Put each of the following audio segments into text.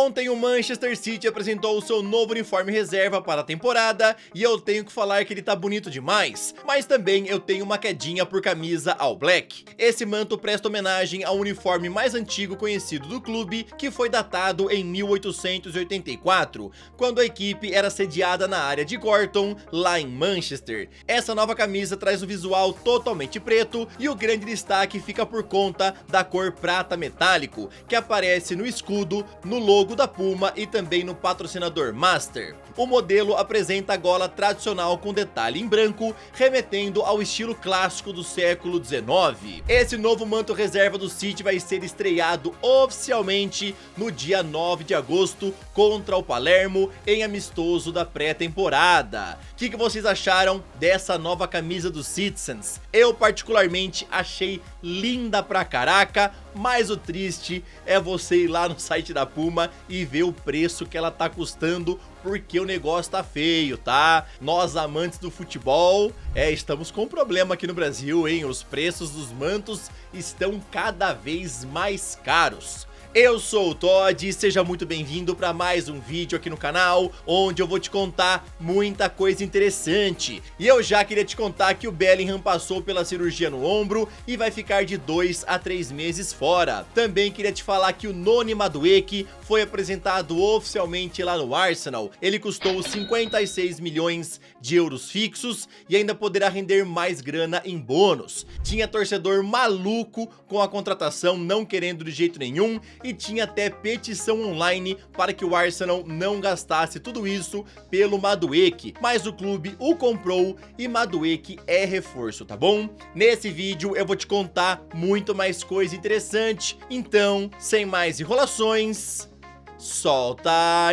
Ontem o Manchester City apresentou o seu novo uniforme reserva para a temporada e eu tenho que falar que ele tá bonito demais, mas também eu tenho uma quedinha por camisa All Black. Esse manto presta homenagem ao uniforme mais antigo conhecido do clube, que foi datado em 1884, quando a equipe era sediada na área de Gorton, lá em Manchester. Essa nova camisa traz um visual totalmente preto e o grande destaque fica por conta da cor prata metálico, que aparece no escudo, no logo da Puma e também no patrocinador Master. O modelo apresenta a gola tradicional com detalhe em branco, remetendo ao estilo clássico do século XIX. Esse novo manto reserva do City vai ser estreado oficialmente no dia 9 de agosto contra o Palermo em amistoso da pré-temporada. O que vocês acharam dessa nova camisa dos Citizens? Eu particularmente achei linda pra caraca, mas o triste é você ir lá no site da Puma e ver o preço que ela tá custando, porque o negócio tá feio, tá? Nós amantes do futebol, estamos com um problema aqui no Brasil, hein? Os preços dos mantos estão cada vez mais caros. Eu sou o Todd e seja muito bem-vindo para mais um vídeo aqui no canal, onde eu vou te contar muita coisa interessante. E eu já queria te contar que o Bellingham passou pela cirurgia no ombro e vai ficar de 2 a 3 meses fora. Também queria te falar que o Noni Madueke foi apresentado oficialmente lá no Arsenal. Ele custou 56 milhões de euros fixos e ainda poderá render mais grana em bônus. Tinha torcedor maluco com a contratação, não querendo de jeito nenhum, e tinha até petição online para que o Arsenal não gastasse tudo isso pelo Madueke, mas o clube o comprou e Madueke é reforço, tá bom? Nesse vídeo eu vou te contar muito mais coisa interessante, então, sem mais enrolações, solta a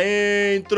intro!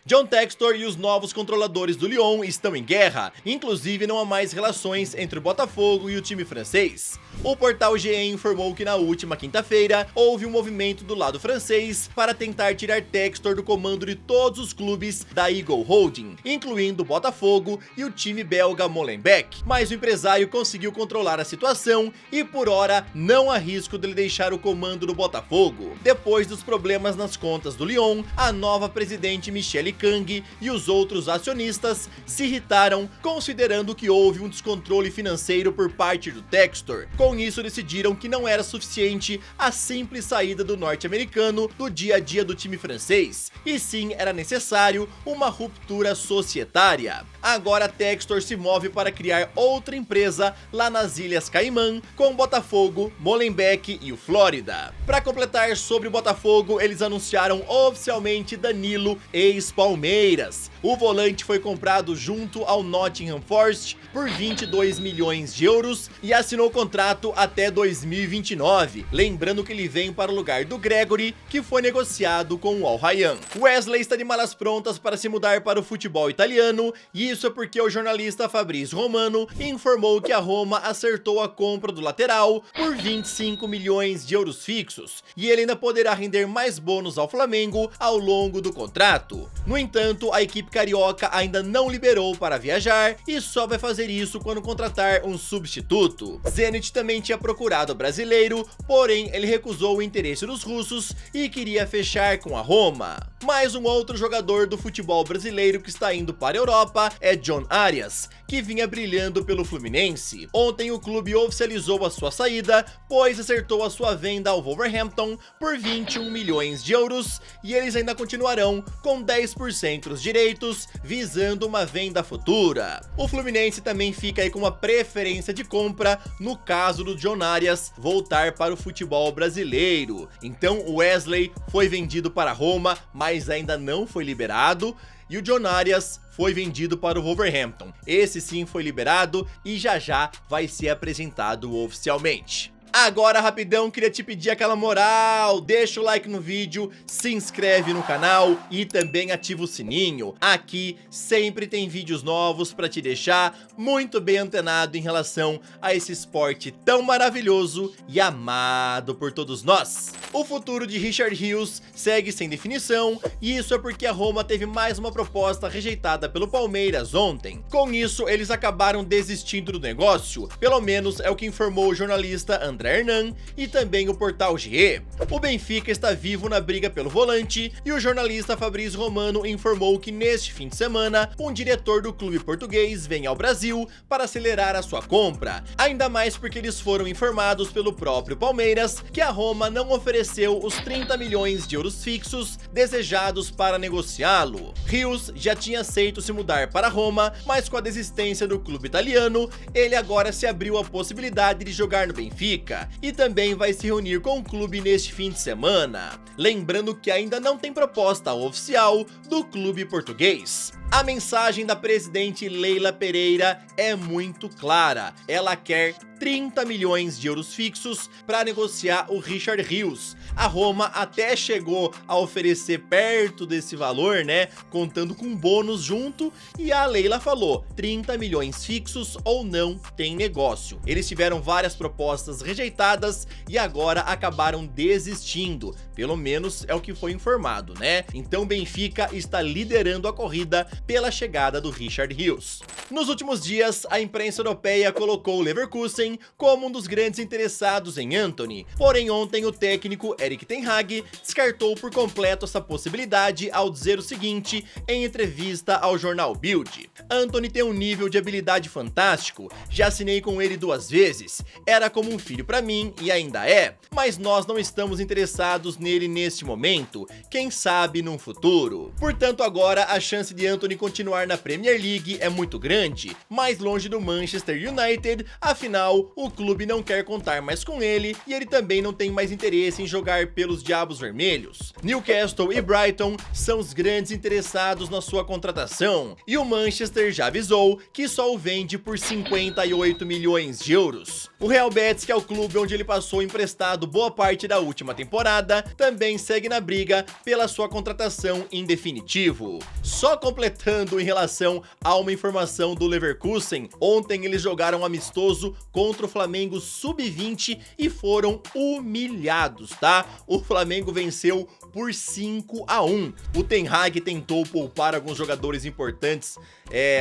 John Textor e os novos controladores do Lyon estão em guerra, inclusive não há mais relações entre o Botafogo e o time francês. O portal GE informou que na última quinta-feira houve um movimento do lado francês para tentar tirar Textor do comando de todos os clubes da Eagle Holding, incluindo o Botafogo e o time belga Molenbeek, mas o empresário conseguiu controlar a situação e por hora não há risco dele deixar o comando do Botafogo. Depois dos problemas nas contas do Lyon, a nova presidente Michelle Kang e os outros acionistas se irritaram, considerando que houve um descontrole financeiro por parte do Textor. Com isso, decidiram que não era suficiente a simples saída do norte-americano do dia a dia do time francês, e sim era necessário uma ruptura societária. Agora Textor se move para criar outra empresa lá nas Ilhas Caimã, com Botafogo, Molenbeek e o Flórida. Para completar sobre o Botafogo, eles anunciaram oficialmente Danilo, ex-Palmeiras. O volante foi comprado junto ao Nottingham Forest por 22 milhões de euros e assinou contrato até 2029, lembrando que ele vem para o lugar do Gregory, que foi negociado com o Al Rayyan. Wesley está de malas prontas para se mudar para o futebol italiano, e isso é porque o jornalista Fabrizio Romano informou que a Roma acertou a compra do lateral por 25 milhões de euros fixos, e ele ainda poderá render mais bônus ao Flamengo ao longo do contrato. No entanto, a equipe carioca ainda não liberou para viajar e só vai fazer isso quando contratar um substituto. Zenit também tinha procurado o brasileiro, porém ele recusou o interesse dos russos e queria fechar com a Roma. Mais um outro jogador do futebol brasileiro que está indo para a Europa é John Arias, que vinha brilhando pelo Fluminense. Ontem o clube oficializou a sua saída, pois acertou a sua venda ao Wolverhampton por 21 milhões de euros e eles ainda continuarão com 10% dos direitos, visando uma venda futura. O Fluminense também fica aí com uma preferência de compra no caso do John Arias voltar para o futebol brasileiro. Então o Wesley foi vendido para Roma, mas ainda não foi liberado, e o John Arias foi vendido para o Wolverhampton. Esse sim foi liberado e já já vai ser apresentado oficialmente. Agora, rapidão, queria te pedir aquela moral, deixa o like no vídeo, se inscreve no canal e também ativa o sininho. Aqui sempre tem vídeos novos pra te deixar muito bem antenado em relação a esse esporte tão maravilhoso e amado por todos nós. O futuro de Richard Rios segue sem definição, e isso é porque a Roma teve mais uma proposta rejeitada pelo Palmeiras ontem. Com isso, eles acabaram desistindo do negócio, pelo menos é o que informou o jornalista André Hernan e também o portal GE. O Benfica está vivo na briga pelo volante, e o jornalista Fabrício Romano informou que neste fim de semana, um diretor do clube português vem ao Brasil para acelerar a sua compra, ainda mais porque eles foram informados pelo próprio Palmeiras que a Roma não ofereceu os 30 milhões de euros fixos desejados para negociá-lo. Rios já tinha aceito se mudar para Roma, mas com a desistência do clube italiano, ele agora se abriu a possibilidade de jogar no Benfica e também vai se reunir com o clube neste fim de semana. Lembrando que ainda não tem proposta oficial do clube português. A mensagem da presidente Leila Pereira é muito clara. Ela quer 30 milhões de euros fixos para negociar o Richard Rios. A Roma até chegou a oferecer perto desse valor, né, contando com bônus junto, e a Leila falou: 30 milhões fixos ou não tem negócio. Eles tiveram várias propostas rejeitadas e agora acabaram desistindo, pelo menos é o que foi informado, né? Então o Benfica está liderando a corrida pela chegada do Richard Rios. Nos últimos dias, a imprensa europeia colocou o Leverkusen como um dos grandes interessados em Antony, porém ontem o técnico Erik ten Hag descartou por completo essa possibilidade ao dizer o seguinte em entrevista ao jornal Bild: Antony tem um nível de habilidade fantástico, já assinei com ele 2 vezes, era como um filho pra mim e ainda é, mas nós não estamos interessados nele neste momento, quem sabe num futuro. Portanto, agora a chance de Antony continuar na Premier League é muito grande, mais longe do Manchester United, afinal o clube não quer contar mais com ele e ele também não tem mais interesse em jogar pelos Diabos Vermelhos. Newcastle e Brighton são os grandes interessados na sua contratação, e o Manchester já avisou que só o vende por 58 milhões de euros. O Real Betis, que é o clube onde ele passou emprestado boa parte da última temporada, também segue na briga pela sua contratação em definitivo. Só completando em relação a uma informação do Leverkusen, ontem eles jogaram um amistoso contra o Flamengo Sub-20 e foram humilhados, tá? O Flamengo venceu por 5-1. O Ten Hag tentou poupar alguns jogadores importantes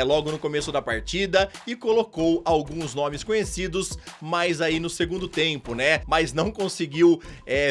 logo no começo da partida e colocou alguns nomes conhecidos, mas aí no segundo tempo, né? Mas não conseguiu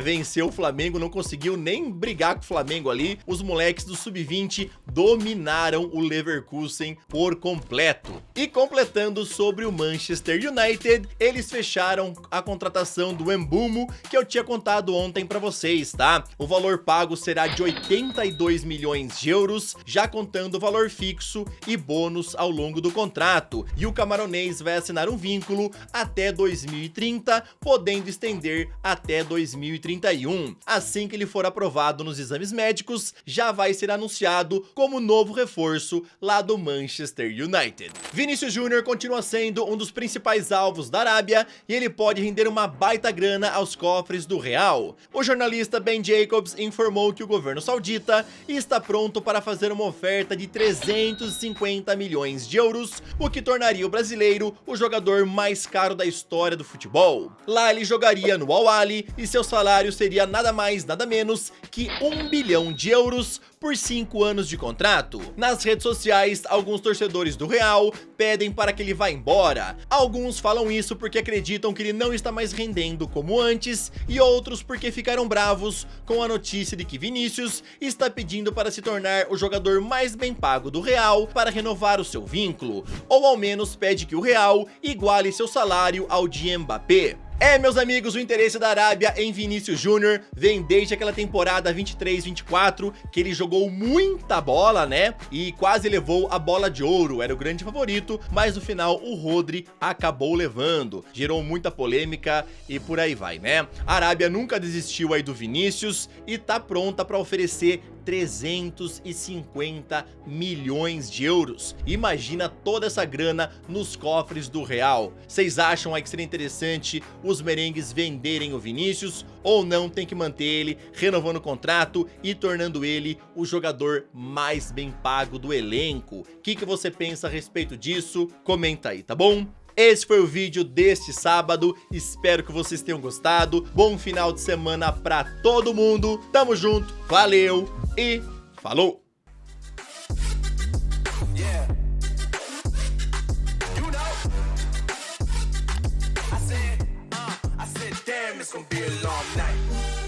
vencer o Flamengo, não conseguiu nem brigar com o Flamengo ali. Os moleques do Sub-20 dominaram o Leverkusen por completo. E completando sobre o Manchester United, eles fecharam a contratação do Mbeumo, que eu tinha contado ontem pra vocês, tá? O valor pago será de 82 milhões de euros, já contando o valor fixo e bônus ao longo do contrato, e o camaronês vai assinar um vínculo até 2030, podendo estender até 2031. Assim que ele for aprovado nos exames médicos, já vai ser anunciado como novo reforço lá do Manchester United. Vinícius Júnior continua sendo um dos principais alvos da Arábia e ele pode render uma baita grana aos cofres do Real. O jornalista Ben Jacobs informou que o governo saudita está pronto para fazer uma oferta de 350 milhões de euros, o que tornaria o brasileiro o jogador mais caro da história do futebol. Lá ele jogaria no Al Ahly e seu salário seria nada mais nada menos que 1 bilhão de euros por 5 anos de contrato. Nas redes sociais, alguns torcedores do Real pedem para que ele vá embora. Alguns falam isso porque acreditam que ele não está mais rendendo como antes, e outros porque ficaram bravos com a notícia de que Vinícius está pedindo para se tornar o jogador mais bem pago do Real para renovar o seu vínculo, ou ao menos pede que o Real iguale seu salário ao de Mbappé. Meus amigos, o interesse da Arábia em Vinícius Júnior vem desde aquela temporada 23-24, que ele jogou muita bola, né? E quase levou a bola de ouro, era o grande favorito, mas no final o Rodri acabou levando. Gerou muita polêmica e por aí vai, né? A Arábia nunca desistiu aí do Vinícius e tá pronta para oferecer 350 milhões de euros. Imagina toda essa grana nos cofres do Real. Vocês acham aí que seria interessante os merengues venderem o Vinícius ou não? Tem que manter ele, renovando o contrato e tornando ele o jogador mais bem pago do elenco. O que você pensa a respeito disso? Comenta aí, tá bom? Esse foi o vídeo deste sábado, espero que vocês tenham gostado. Bom final de semana pra todo mundo, tamo junto, valeu e falou! It's gonna be a long night.